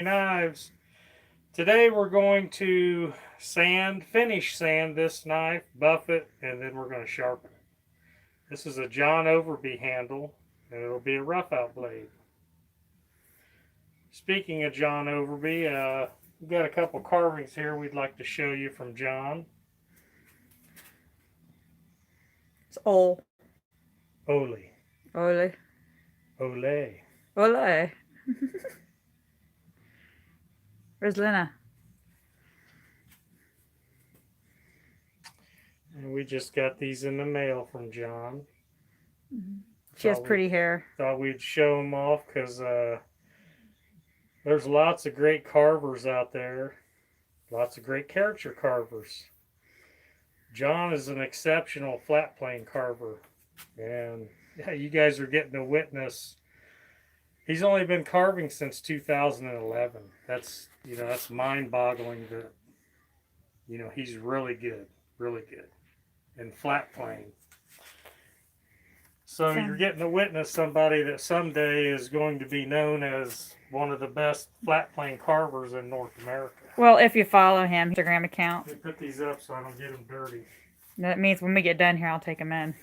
Knives. Today we're going to finish sand this knife, buff it, and then we're going to sharpen it. This is a John Overby handle, and it'll be a rough out blade. Speaking of John Overby, we've got a couple carvings here we'd like to show you from John. It's Ole. Ole. Ole. Ole. Ole. Where's Lena? And we just got these in the mail from John. She has pretty hair. Thought we'd show them off because there's lots of great carvers out there. Lots of great character carvers. John is an exceptional flat plane carver. And yeah, you guys are getting to witness. He's only been carving since 2011. That's mind-boggling that, he's really good in flat plane. So you're getting to witness somebody that someday is going to be known as one of the best flat plane carvers in North America. Well, if you follow him, Instagram account. Let me put these up so I don't get them dirty. That means when we get done here, I'll take them in.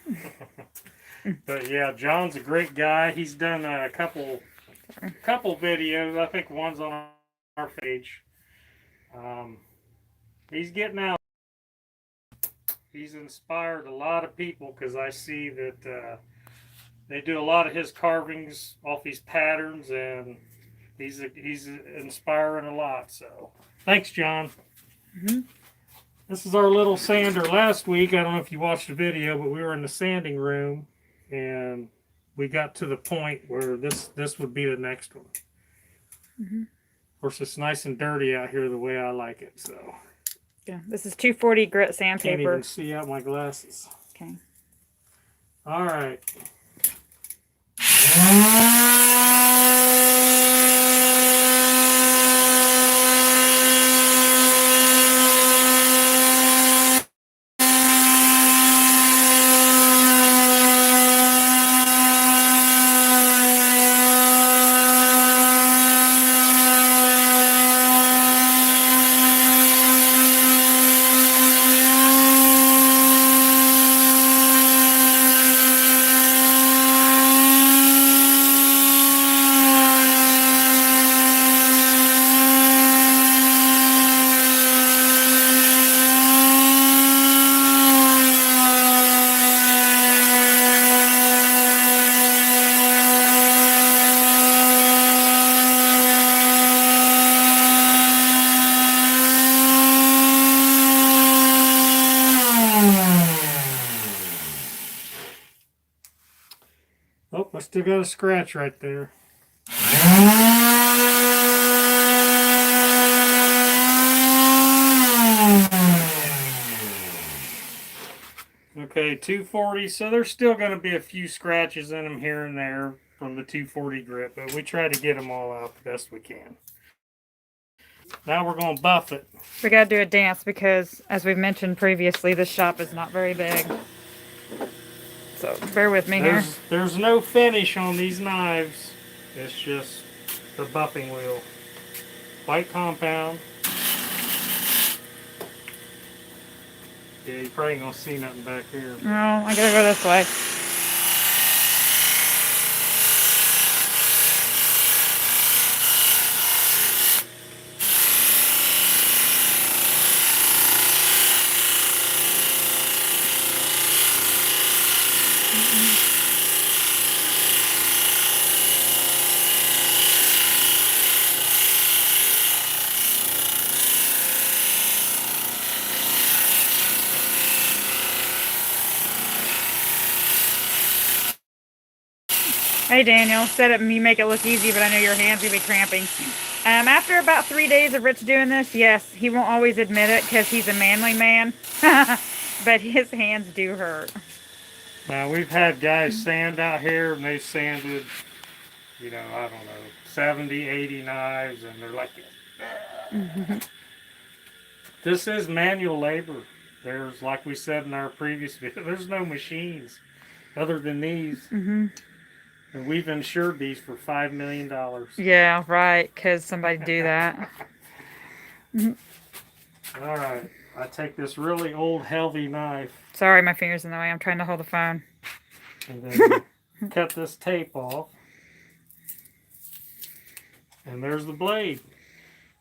But yeah, John's a great guy. He's done a couple videos. I think one's on our page. He's getting out. He's inspired a lot of people because I see that they do a lot of his carvings off these patterns, and he's inspiring a lot. So thanks, John. Mm-hmm. This is our little sander. Last week, I don't know if you watched the video, but we were in the sanding room, and we got to the point where this would be the next one. Mm-hmm. Of course, it's nice and dirty out here the way I like it. So yeah, this is 240 grit sandpaper. Can't even see out my glasses. Okay. All right. Oh, I still got a scratch right there. Okay, 240. So there's still going to be a few scratches in them here and there from the 240 grit, but we try to get them all out the best we can. Now we're going to buff it. We got to do a dance because, as we've mentioned previously, this shop is not very big. So bear with me here. There's no finish on these knives. It's just the buffing wheel. White compound. Yeah, you probably ain't gonna see nothing back here. No, I gotta go this way. Hey Daniel, said it, you make it look easy, but I know your hands will be cramping. After about 3 days of Rich doing this, yes, he won't always admit it because he's a manly man, but his hands do hurt. Now, we've had guys sand out here, and they've sanded, I don't know, 70, 80 knives, and they're like, This is manual labor. There's, like we said in our previous video, there's no machines other than these. And we've insured these for $5 million. Yeah, right, because somebody do that. All right. I take this really old, heavy knife. Sorry, my finger's in the way. I'm trying to hold the phone. And then cut this tape off. And there's the blade.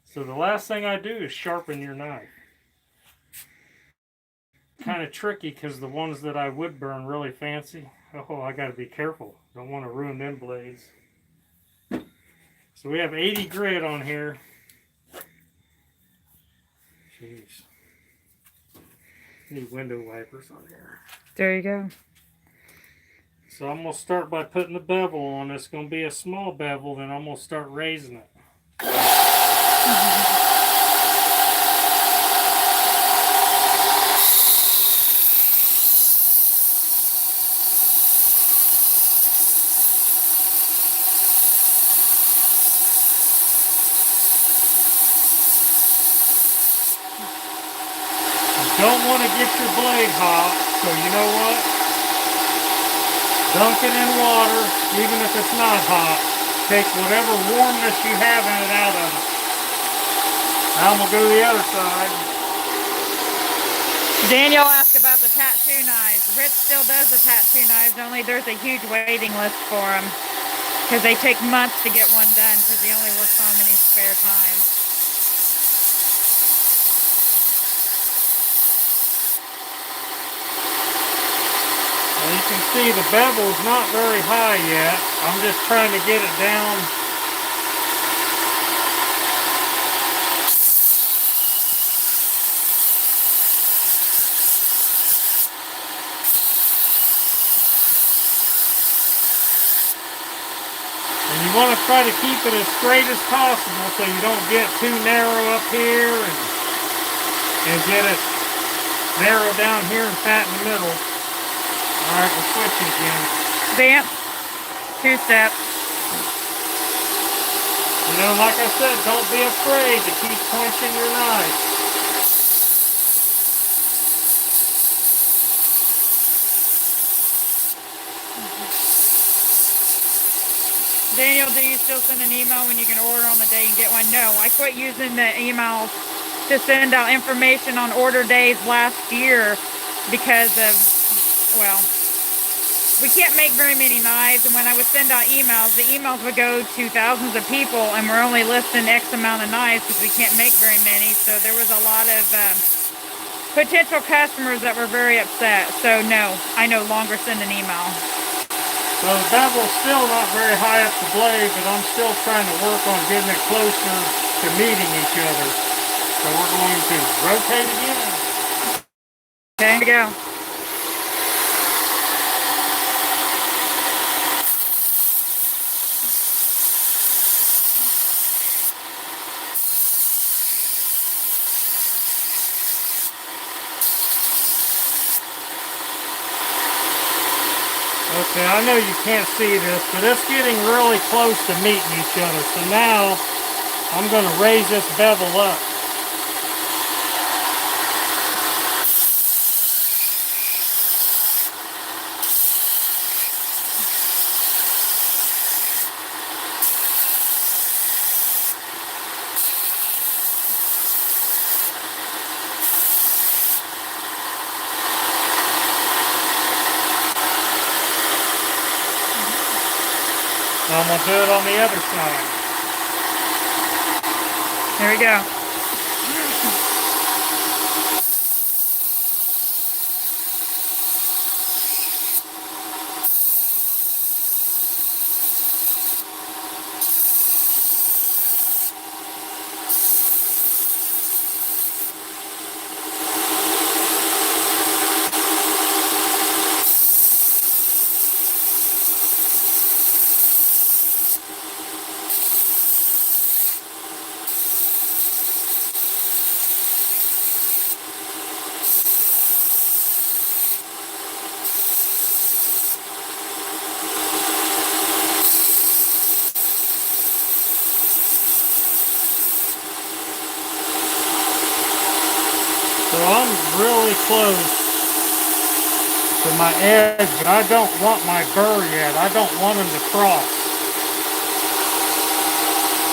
So the last thing I do is sharpen your knife. Kind of tricky because the ones that I would burn really fancy. Oh, I got to be careful. Don't want to ruin them blades. So we have 80 grit on here. Jeez. Need window wipers on here. There you go. So I'm going to start by putting the bevel on. It's going to be a small bevel, then I'm going to start raising it. Don't want to get your blade hot, so you know what? Dunk it in water, even if it's not hot. Take whatever warmness you have in it out of it. Now I'm going to go to the other side. Daniel asked about the tattoo knives. Rich still does the tattoo knives, only there's a huge waiting list for them. Because they take months to get one done, because he only works on them in his spare time. You can see the bevel is not very high yet. I'm just trying to get it down. And you want to try to keep it as straight as possible so you don't get too narrow up here and get it narrow down here and fat in the middle. Alright, we're switching again. Vamp. 2 steps. You know, like I said, don't be afraid to keep punching your knife. Daniel, do you still send an email when you can order on the day and get one? No, I quit using the emails to send out information on order days last year because of, well, we can't make very many knives, and when I would send out emails, the emails would go to thousands of people, and we're only listing X amount of knives because we can't make very many, so there was a lot of potential customers that were very upset. So no, I no longer send an email. So the bevel's still not very high up the blade, but I'm still trying to work on getting it closer to meeting each other. So we're going to rotate again. Okay, here we go. Okay, I know you can't see this, but it's getting really close to meeting each other. So now I'm going to raise this bevel up. I'm going to do it on the other side. Here we go. So I'm really close to my edge, but I don't want my burr yet. I don't want him to cross.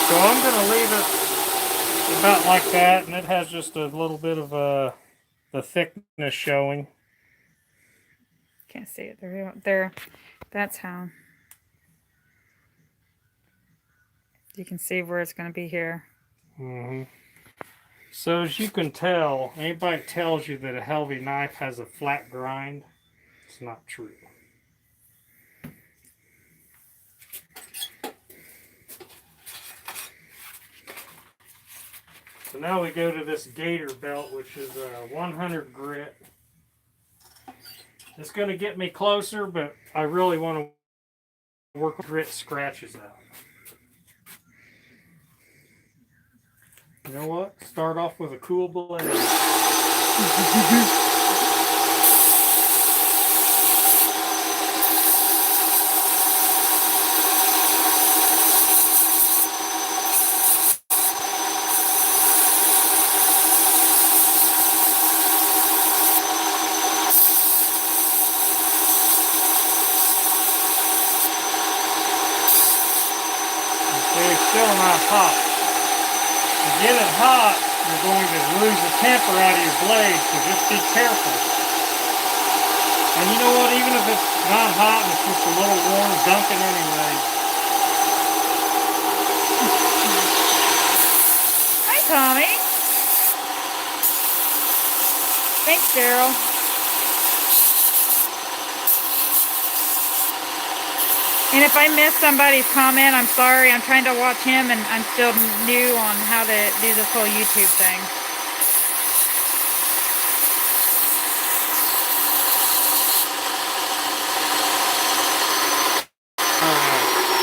So I'm going to leave it about like that, and it has just a little bit of the thickness showing. Can't see it. There. That's how. You can see where it's going to be here. Mm-hmm. So as you can tell, anybody tells you that a Helvy knife has a flat grind, it's not true. So now we go to this gator belt, which is a 100 grit. It's going to get me closer, but I really want to work grit scratches out. You know what? Start off with a cool blade. Okay, still not hot. To get it hot, you're going to lose the temper out of your blade, so just be careful. And you know what, even if it's not hot and it's just a little warm, dunk it anyway. Hi, Tommy. Thanks, Daryl. And if I missed somebody's comment, I'm sorry. I'm trying to watch him, and I'm still new on how to do this whole YouTube thing.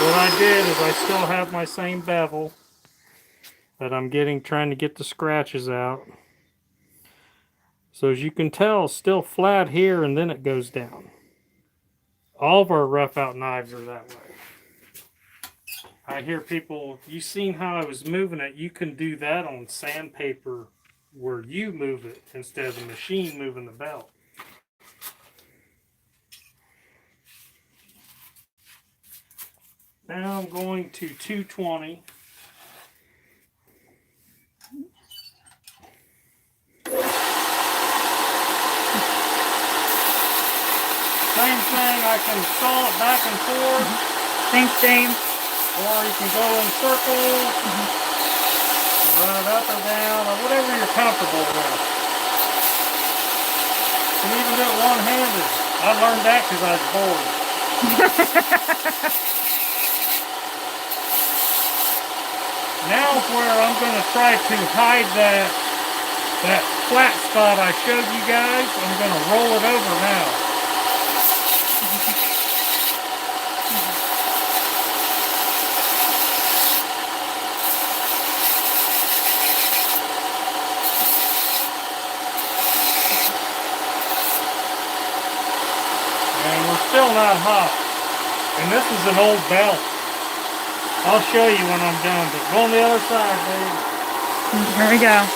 What I did is I still have my same bevel that I'm trying to get the scratches out. So as you can tell, it's still flat here, and then it goes down. All of our rough out knives are that way. I hear people, you seen how I was moving it, you can do that on sandpaper where you move it instead of the machine moving the belt. Now I'm going to 220. Same thing, I can stall it back and forth. Thanks, James. Or you can go in circles, run it up or down, or whatever you're comfortable with. You can even do it one-handed. I learned that because I was bored. Now is where I'm going to try to hide that flat spot I showed you guys. I'm going to roll it over now. And we're still not hot. And this is an old belt. I'll show you when I'm done, but go on the other side, babe. Here we go.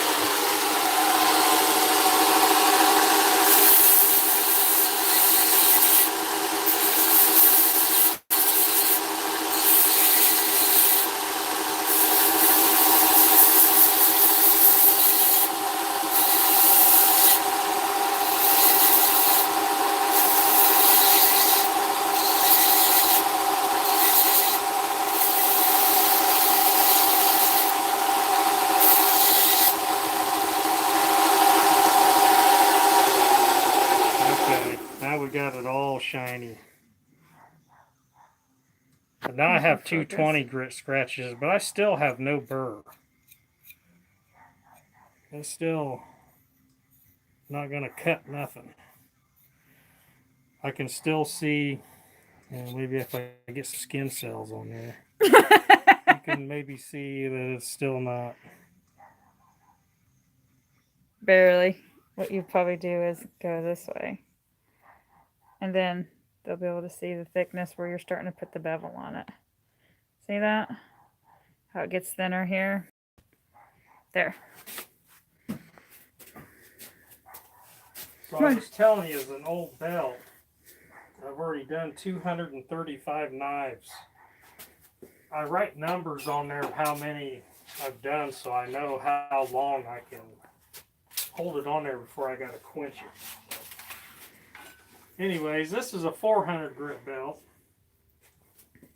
Now we got it all shiny. And now I have 220 grit scratches, but I still have no burr. It's still not going to cut nothing. I can still see, maybe if I get some skin cells on there, you can maybe see that it's still not. Barely. What you probably do is go this way. And then they'll be able to see the thickness where you're starting to put the bevel on it. See that? How it gets thinner here? There. So I was telling you, it's an old belt. I've already done 235 knives. I write numbers on there of how many I've done so I know how long I can hold it on there before I gotta quench it. Anyways, this is a 400 grit belt. I'm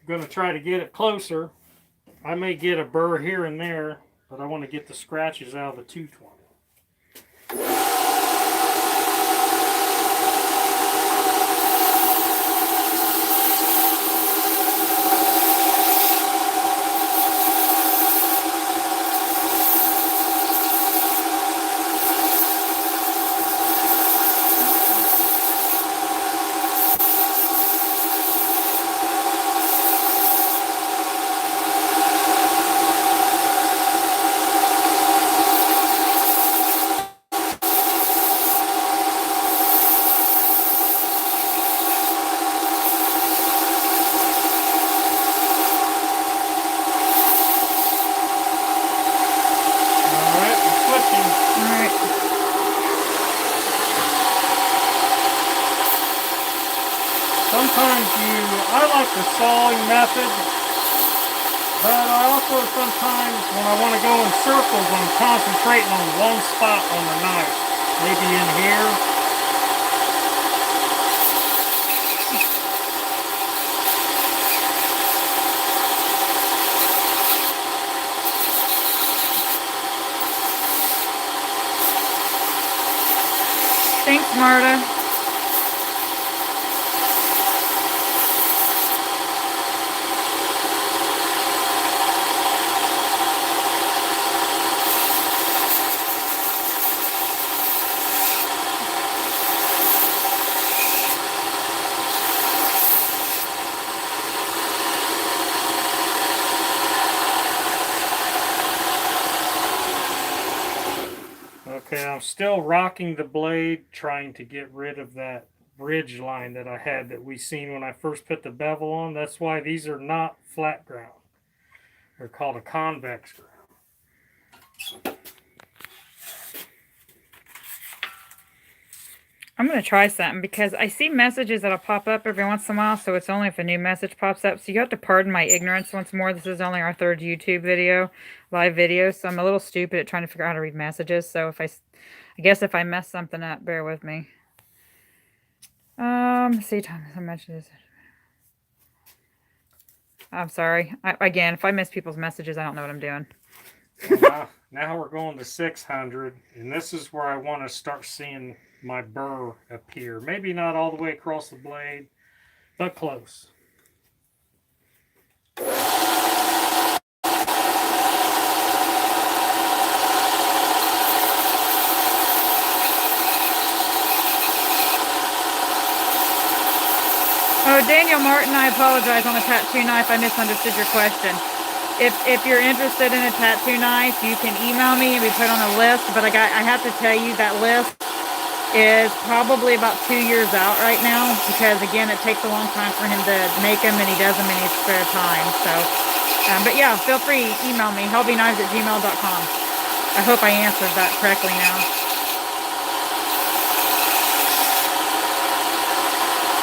gonna try to get it closer. I may get a burr here and there, but I want to get the scratches out of the 220. I like the sawing method, but I also sometimes, when I want to go in circles, I'm concentrating on one spot on the knife. Maybe in here. Thanks, Marta. Okay, I'm still rocking the blade, trying to get rid of that ridge line that I had that we seen when I first put the bevel on. That's why these are not flat ground. They're called a convex ground. I'm going to try something because I see messages that'll pop up every once in a while, so it's only if a new message pops up. So you have to pardon my ignorance once more. This is only our third YouTube video, live video, so I'm a little stupid at trying to figure out how to read messages. So if I guess if I mess something up, bear with me. See, Thomas, how much is it? I'm sorry. Again, if I miss people's messages, I don't know what I'm doing. Well, now we're going to 600, and this is where I want to start seeing my burr appear. Maybe not all the way across the blade, but close. Oh, Daniel Martin, I apologize on the tattoo knife. I misunderstood your question. If you're interested in a tattoo knife, you can email me and we put on a list. But I have to tell you that list is probably about 2 years out right now because again, it takes a long time for him to make them and he does them in his spare time. So, but yeah, feel free email me hellbyknives@gmail.com. I hope I answered that correctly now.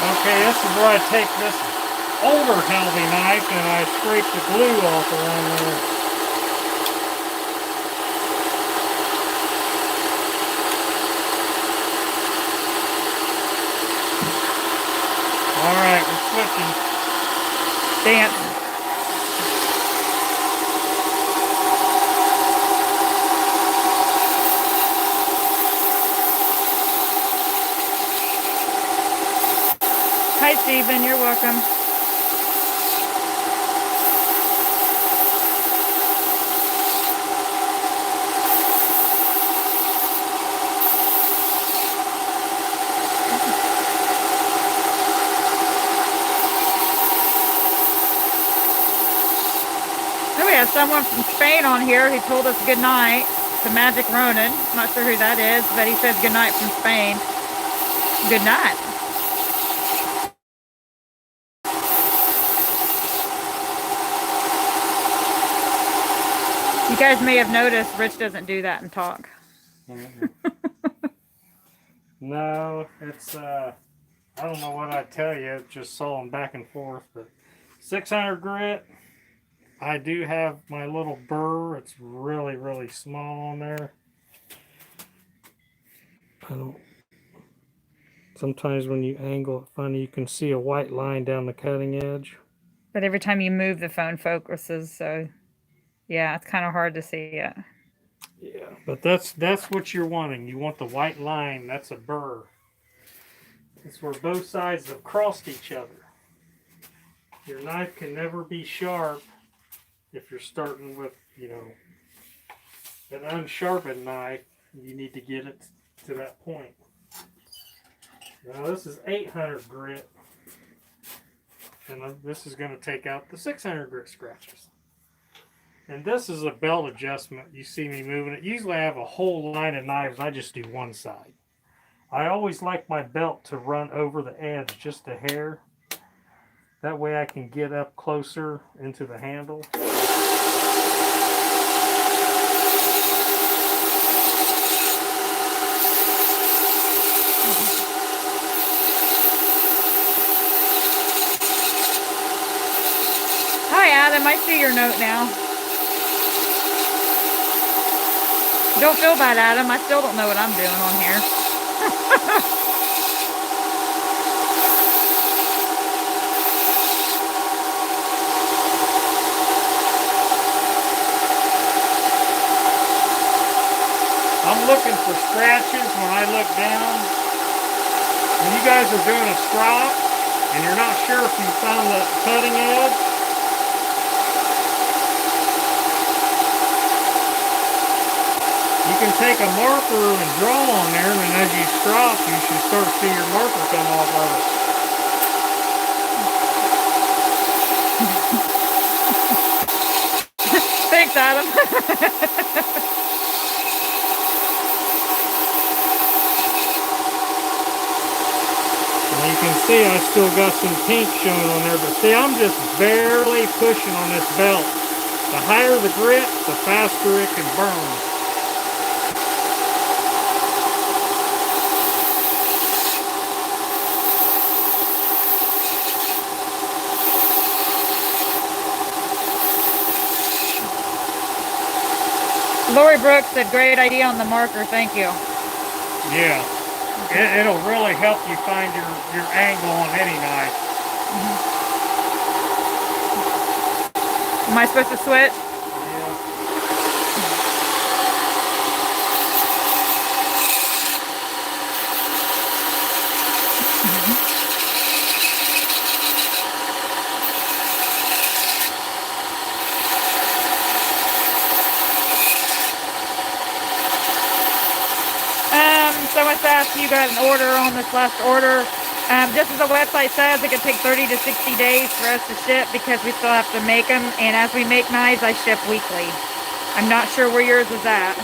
Okay, this is where I take this older Helvy knife and I scrape the glue off around there. Alright, we're switching. Dance. Hi, Stephen. You're welcome. We have someone from Spain on here who told us good night to Magic Ronan. Not sure who that is, but he says good night from Spain. Good night. You guys may have noticed Rich doesn't do that and talk. No, it's I don't know what I tell you. Just sawing back and forth, but 600 grit. I do have my little burr. It's really, really small on there. I don't. Sometimes when you angle it funny, you can see a white line down the cutting edge. But every time you move, the phone focuses. So, yeah, it's kind of hard to see it. Yeah, but that's what you're wanting. You want the white line. That's a burr. It's where both sides have crossed each other. Your knife can never be sharp if you're starting with, an unsharpened knife. You need to get it to that point. Now this is 800 grit, and this is going to take out the 600 grit scratches. And this is a belt adjustment. You see me moving it. Usually I have a whole line of knives. I just do one side. I always like my belt to run over the edge just a hair. That way I can get up closer into the handle. Hi, Adam. I see your note now. Don't feel bad, Adam. I still don't know what I'm doing on here. I'm looking for scratches when I look down. When you guys are doing a strop and you're not sure if you found the cutting edge, you can take a marker and draw on there, and as you strop, you should start to see your marker come off of it. Thanks, Adam. And you can see I still got some pink showing on there, but see, I'm just barely pushing on this belt. The higher the grit, the faster it can burn. Lori Brooks said, great idea on the marker. Thank you. Yeah. It'll really help you find your angle on any knife. Am I supposed to switch? Someone asked you got an order on this last order. Just as the website says, it could take 30 to 60 days for us to ship because we still have to make them. And as we make knives, I ship weekly. I'm not sure where yours is at.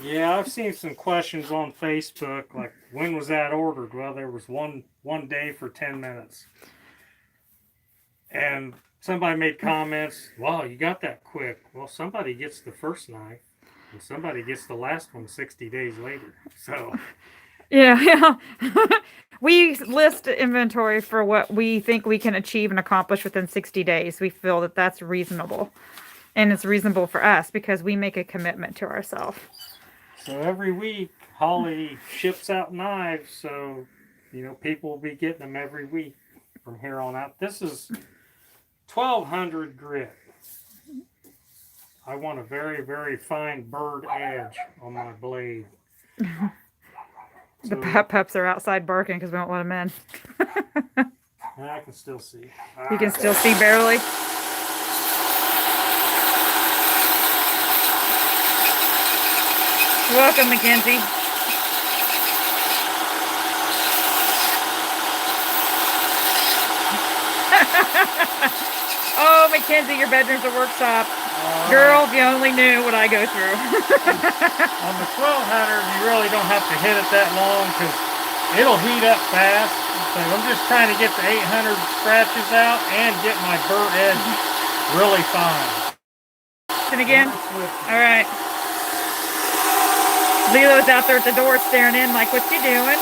Yeah, I've seen some questions on Facebook, like, when was that ordered? Well, there was one day for 10 minutes. And somebody made comments, wow, you got that quick. Well, somebody gets the first knife. And somebody gets the last one 60 days later. So, yeah. We list inventory for what we think we can achieve and accomplish within 60 days. We feel that that's reasonable. And it's reasonable for us because we make a commitment to ourselves. So every week, Holly ships out knives. So, people will be getting them every week from here on out. This is 1200 grit. I want a very, very fine bird edge on my blade. The pups are outside barking because we won't let them in. I can still see. You can still see barely? Welcome, Mackenzie. Oh, Mackenzie, your bedroom's a workshop. Girl, if you only knew what I go through. On the 1200, you really don't have to hit it that long because it'll heat up fast. So I'm just trying to get the 800 scratches out and get my burr edge really fine. And again? All right. Lilo's out there at the door staring in like, what you doing?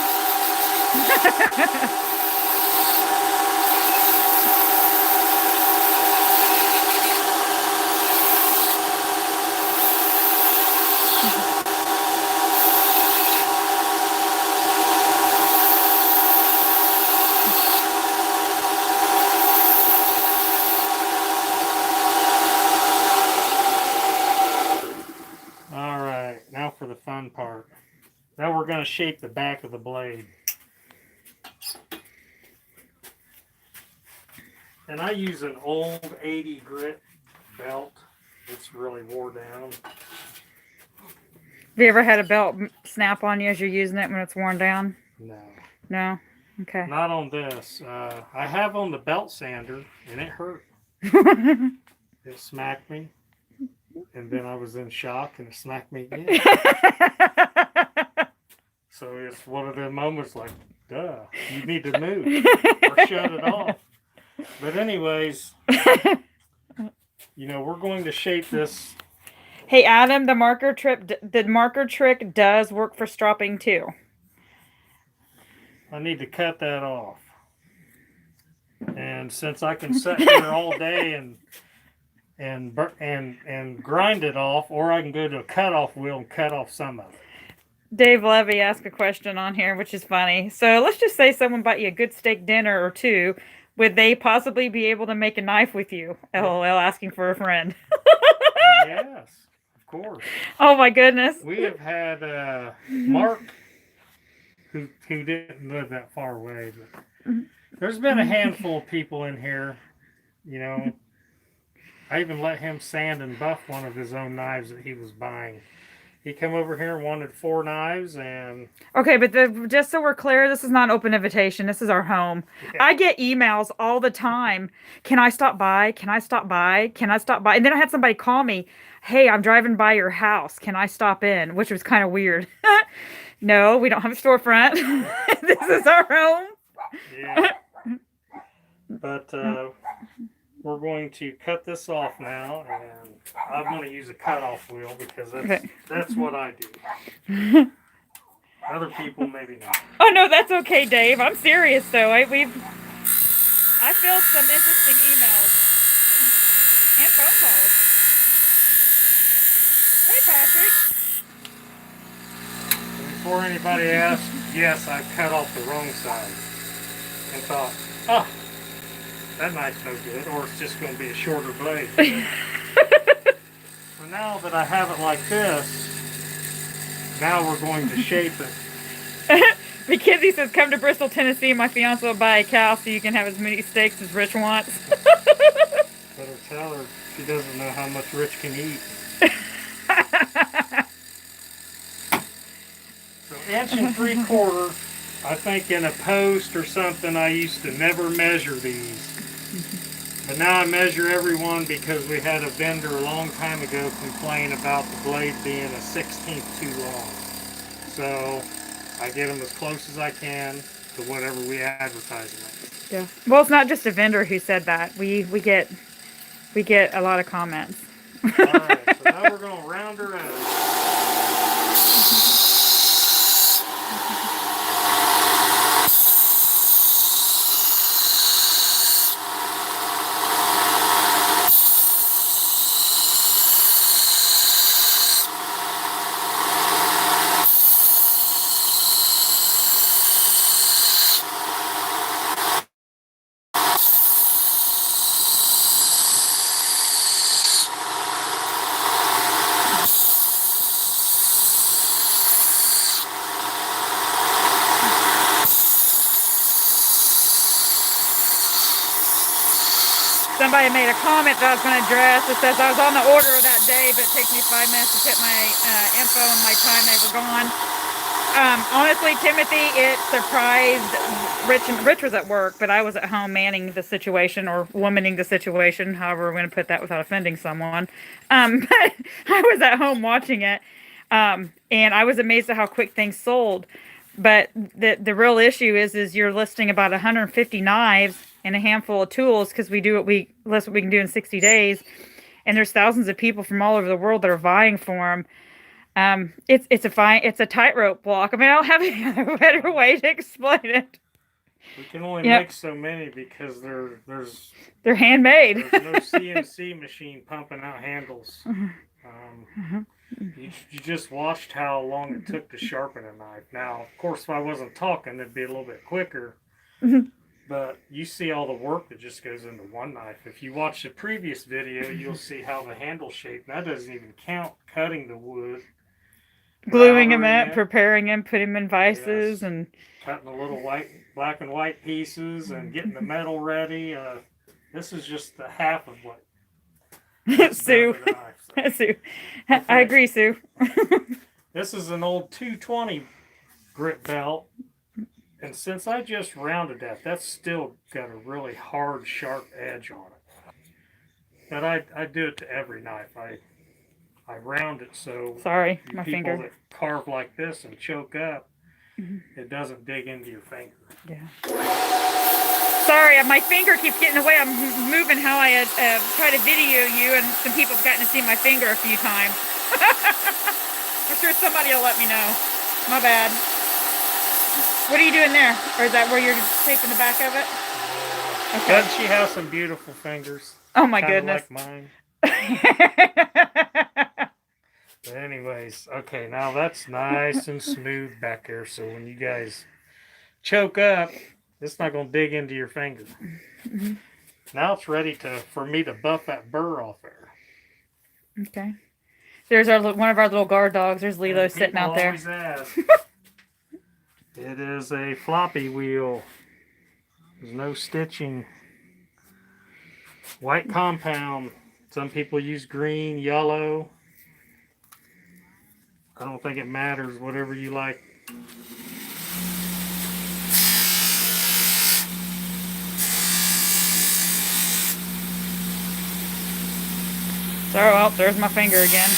All right, now for the fun part. Now we're going to shape the back of the blade. And I use an old 80 grit belt. It's really wore down. Have you ever had a belt snap on you as you're using it when it's worn down? No. No? Okay. Not on this. I have on the belt sander, and it hurt. It smacked me. And then I was in shock, and it smacked me again. So it's one of them moments like, duh, you need to move or shut it off. But anyways, you know, we're going to shape this. Hey, Adam, the marker trick does work for stropping too. I need to cut that off. And since I can sit here all day and grind it off, or I can go to a cutoff wheel and cut off some of it. Dave Levy asked a question on here, which is funny. So let's just say someone bought you a good steak dinner or two. Would they possibly be able to make a knife with you? LOL, asking for a friend. Yes, of course. Oh my goodness. We have had Mark, who didn't live that far away, but there's been a handful of people in here, you know. I even let him sand and buff one of his own knives that he was buying. He came over here and wanted 4 knives, and... Okay, but just so we're clear, this is not an open invitation. This is our home. Yeah. I get emails all the time. Can I stop by? Can I stop by? Can I stop by? And then I had somebody call me, hey, I'm driving by your house. Can I stop in? Which was kind of weird. No, we don't have a storefront. This is our home. Yeah. But we're going to cut this off now, and I'm going to use a cutoff wheel because that's what I do. Other people maybe not. Oh no, that's okay, Dave. I'm serious though. I feel some interesting emails and phone calls. Hey, Patrick. Before anybody asks, yes, I cut off the wrong side and thought, oh, that knife's no good, or it's just going to be a shorter blade. So now that I have it like this, now we're going to shape it. McKenzie says, come to Bristol, Tennessee. My fiance will buy a cow so you can have as many steaks as Rich wants. Better tell her she doesn't know how much Rich can eat. So 1 3/4. I think in a post or something I used to never measure these. But now I measure every one because we had a vendor a long time ago complain about the blade being a 1/16 too long. So I get them as close as I can to whatever we advertise them at. Yeah. Well, it's not just a vendor who said that. We get a lot of comments. All right. So now we're going to round her out. Somebody made a comment that I was going to address. It says, I was on the order that day, but it takes me 5 minutes to put my info and my time. They were gone. Honestly, Timothy, it surprised Rich. Rich was at work, but I was at home manning the situation or womaning the situation. However, we're going to put that without offending someone. But I was at home watching it, and I was amazed at how quick things sold. But the real issue is you're listing about 150 knives and a handful of tools because we do what we list what we can do in 60 days, and there's thousands of people from all over the world that are vying for them. It's a tightrope walk. I mean, I don't have a better way to explain it. We can only Yep. make so many because They're handmade. there's no CNC machine pumping out handles. You just watched how long it took to sharpen a knife. Now, of course, if I wasn't talking, it'd be a little bit quicker. But you see all the work that just goes into one knife. If you watch the previous video, you'll see how the handle shape, that doesn't even count cutting the wood. Gluing them up, preparing them, putting them in vices, and cutting the little black and white pieces and getting the metal ready. This is just the half of what Sue. Sue. I agree, Sue. This is an old 220 grip belt. And since I just rounded that's still got a really hard, sharp edge on it. But I do it to every knife. I round it so sorry, my people finger. that carve like this and choke up, it doesn't dig into your finger. Yeah. Sorry, my finger keeps getting away. I'm moving how I try to video you, and some people have gotten to see my finger a few times. I'm sure somebody will let me know. My bad. What are you doing there? Or is that where you're taping the back of it? Yeah. Okay. Doesn't she have some beautiful fingers? Oh my goodness. Like mine. But anyways, okay, now that's nice and smooth back there. So when you guys choke up, it's not going to dig into your finger. Now it's ready for me to buff that burr off there. Okay. There's one of our little guard dogs. There's Lilo sitting out there. Always ask. It is a floppy wheel. There's no stitching. White compound. Some people use green, yellow. I don't think it matters, whatever you like. So, well, there's my finger again.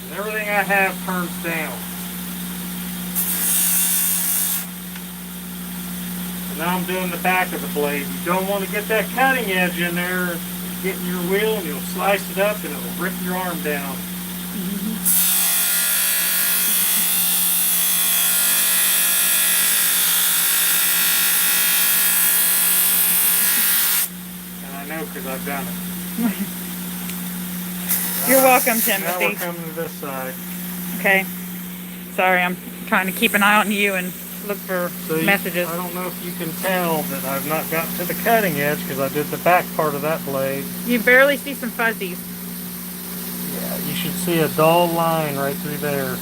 And everything I have turns down. And now I'm doing the back of the blade. You don't want to get that cutting edge in there, get in your wheel, and you'll slice it up and it'll rip your arm down. Because I've done it. You're welcome, Timothy. Now we're coming to this side. Okay. Sorry, I'm trying to keep an eye on you and look for messages. I don't know if you can tell that I've not got to the cutting edge because I did the back part of that blade. You barely see some fuzzies. Yeah, you should see a dull line right through there.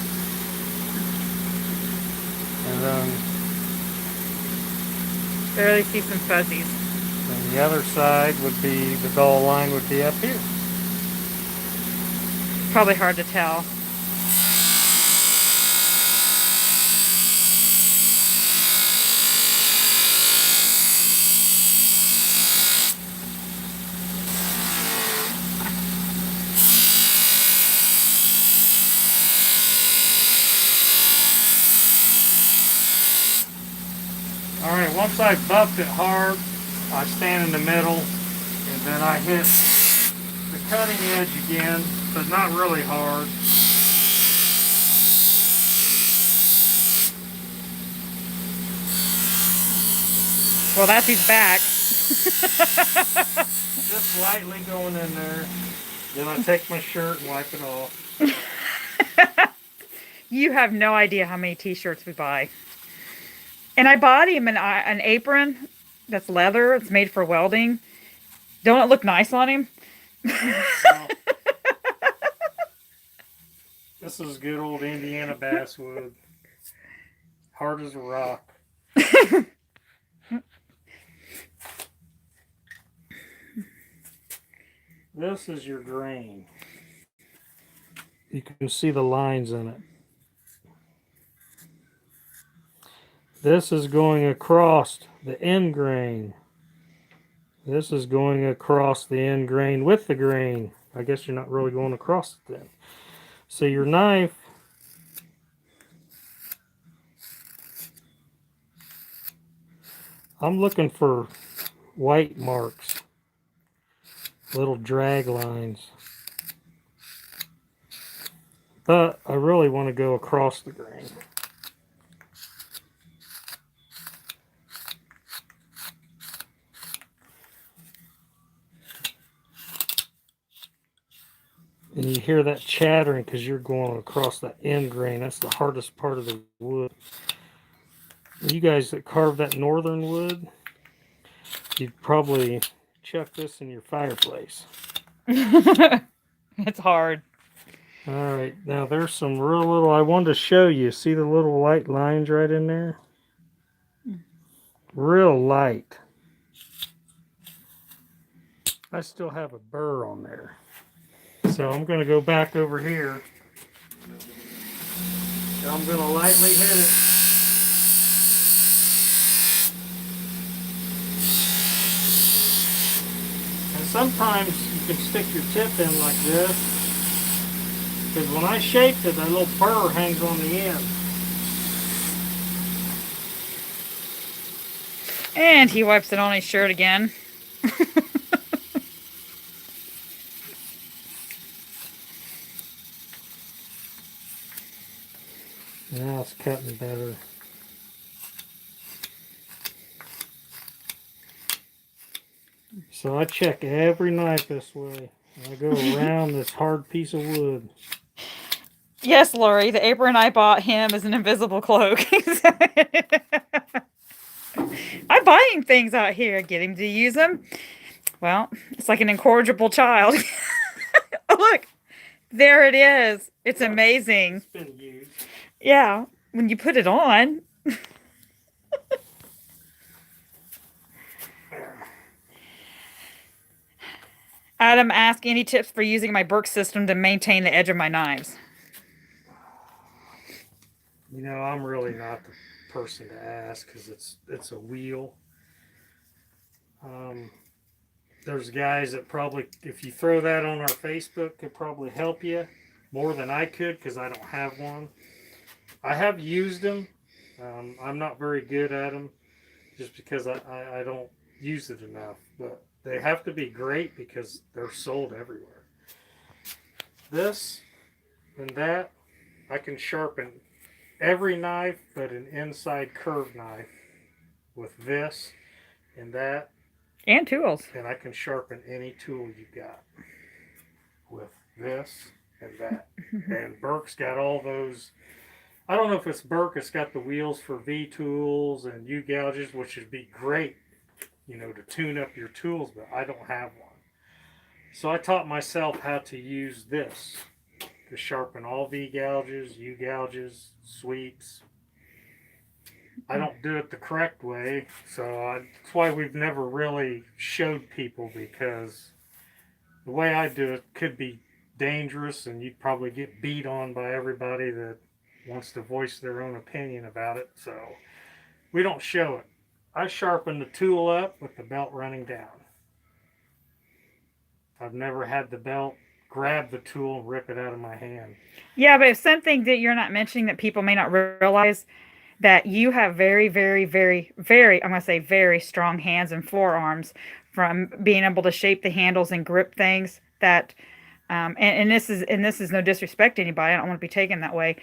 And then barely see some fuzzies. And the other side would be, the dull line would be up here. Probably hard to tell. Alright, once I've buffed it hard, I stand in the middle and then I hit the cutting edge again, but not really hard. Well, that's his back. Just lightly going in there. Then I take my shirt and wipe it off. You have no idea how many t-shirts we buy. And I bought him an apron that's leather. It's made for welding. Don't it look nice on him? Well, this is good old Indiana basswood. Hard as a rock. This is your grain. You can see the lines in it. This is going across the end grain. This is going across the end grain with the grain. I guess you're not really going across it then. So your knife, I'm looking for white marks, little drag lines. But I really want to go across the grain. And you hear that chattering because you're going across that end grain. That's the hardest part of the wood. You guys that carve that northern wood, you'd probably chuck this in your fireplace. It's hard. All right, now there's some real little, I wanted to show you. See the little light lines right in there? Real light. I still have a burr on there. So I'm going to go back over here. I'm going to lightly hit it. And sometimes you can stick your tip in like this. Because when I shaped it, that little burr hangs on the end. And he wipes it on his shirt again. Now it's cutting better. So I check every knife this way. I go around this hard piece of wood. Yes, Lori, the apron I bought him is an invisible cloak. I buy him things out here, get him to use them. Well, it's like an incorrigible child. Oh, look, there it is. It's amazing. It's been used. Yeah, when you put it on. Adam asked any tips for using my Burke system to maintain the edge of my knives. You know, I'm really not the person to ask because it's a wheel. There's guys that probably, if you throw that on our Facebook, could probably help you more than I could because I don't have one. I have used them. I'm not very good at them just because I don't use it enough. But they have to be great because they're sold everywhere. This and that, I can sharpen every knife but an inside curved knife with this and that. And tools. And I can sharpen any tool you got with this and that. And Burke's got all those. I don't know if it's Burke. It's got the wheels for V tools and U gouges, which would be great, you know, to tune up your tools. But I don't have one, so I taught myself how to use this to sharpen all V gouges, U gouges, sweeps. I don't do it the correct way, so that's why we've never really showed people, because the way I do it could be dangerous and you'd probably get beat on by everybody that wants to voice their own opinion about it, so we don't show it. I sharpen the tool up with the belt running down. I've never had the belt grab the tool and rip it out of my hand. Yeah, but it's something that you're not mentioning that people may not realize, that you have very, very, very, very, I'm going to say very strong hands and forearms from being able to shape the handles and grip things that, and this is no disrespect to anybody. I don't want to be taken that way.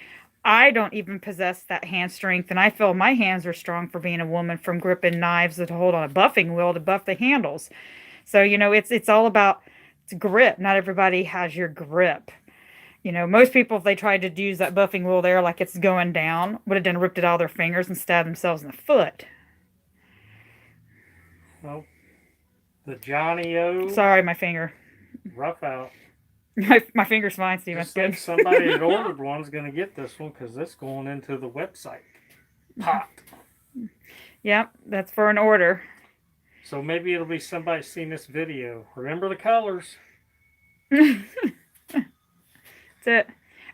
I don't even possess that hand strength, and I feel my hands are strong for being a woman, from gripping knives that hold on a buffing wheel to buff the handles. So, you know, it's all about grip. Not everybody has your grip. You know, most people, if they tried to use that buffing wheel there like it's going down, would have done ripped it out of their fingers and stabbed themselves in the foot. Well, the Johnny O. Sorry, my finger. Rough out. My finger's fine, Steve. That's good. Somebody that ordered one's going to get this one because it's going into the website. Hot. Yep, that's for an order. So maybe it'll be somebody seen this video. Remember the colors. That's it.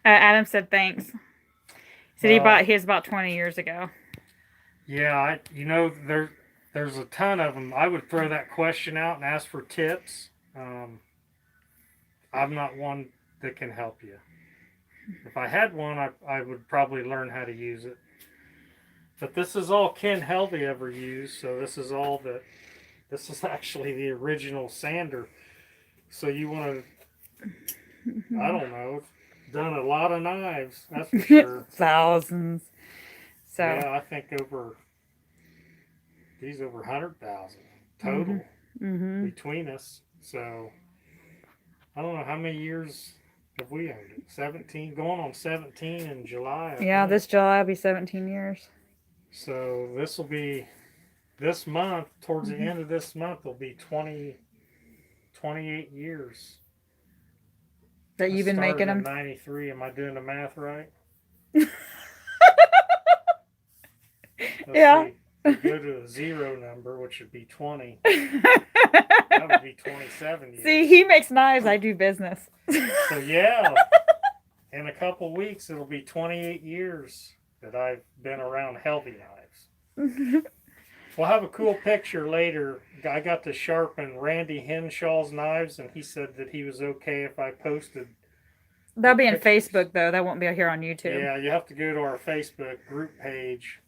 Adam said thanks. He said he bought his about 20 years ago. Yeah, you know, there's a ton of them. I would throw that question out and ask for tips. I'm not one that can help you. If I had one, I would probably learn how to use it. But this is all Ken Helvey ever used, so this is all that This is actually the original sander. So you want to, I don't know, done a lot of knives, that's for sure. Thousands. So yeah, I think these over 100,000 total between us. So I don't know how many years have we owned it. 17, going on 17 in July. I yeah, think. this July will be 17 years. So this will be this month. Towards the end of this month, will be 28 years. That you've been making them? In 93. Am I doing the math right? Yeah. See. We go to a zero number, which would be 20. That would be 27 years. See, he makes knives. I do business. So, yeah. In a couple weeks, it'll be 28 years that I've been around healthy knives. We'll have a cool picture later. I got to sharpen Randy Henshaw's knives, and he said that he was okay if I posted. That'll be in Facebook, though. That won't be here on YouTube. Yeah, you have to go to our Facebook group page.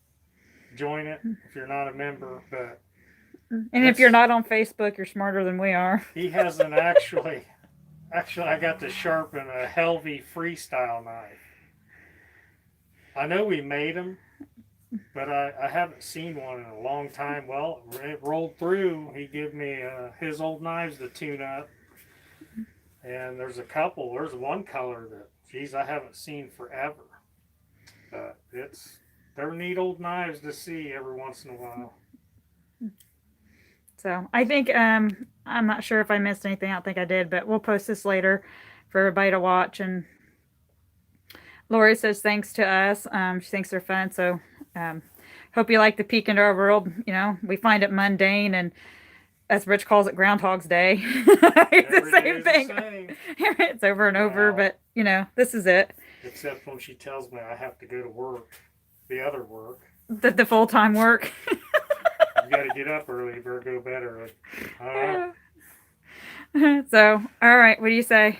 Join it if you're not a member. But and if you're not on Facebook, you're smarter than we are. He hasn't actually. Actually, I got to sharpen a Helvey freestyle knife. I know we made them, but I haven't seen one in a long time. Well, it rolled through. He gave me his old knives to tune up. And there's a couple. There's one color that, geez, I haven't seen forever. But they're neat old knives to see every once in a while. So I think, I'm not sure if I missed anything. I don't think I did, but we'll post this later for everybody to watch. And Lori says thanks to us. She thinks they're fun. So hope you like the peek into our world. You know, we find it mundane, and as Rich calls it, Groundhog's Day. It's the same thing. It's over and over, but you know, this is it. Except when she tells me I have to go to work, the other work. The full-time work. You got to get up early, better go bed early. So, all right, what do you say?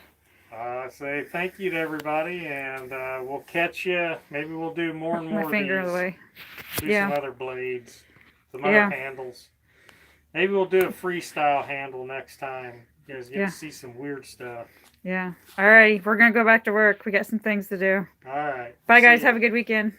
I say thank you to everybody, and we'll catch you. Maybe we'll do more and more My finger of these. away. Do some other blades, some other handles. Maybe we'll do a freestyle handle next time. You guys get to see some weird stuff. Yeah. All right, we're going to go back to work. We got some things to do. All right. Bye, guys. Have a good weekend.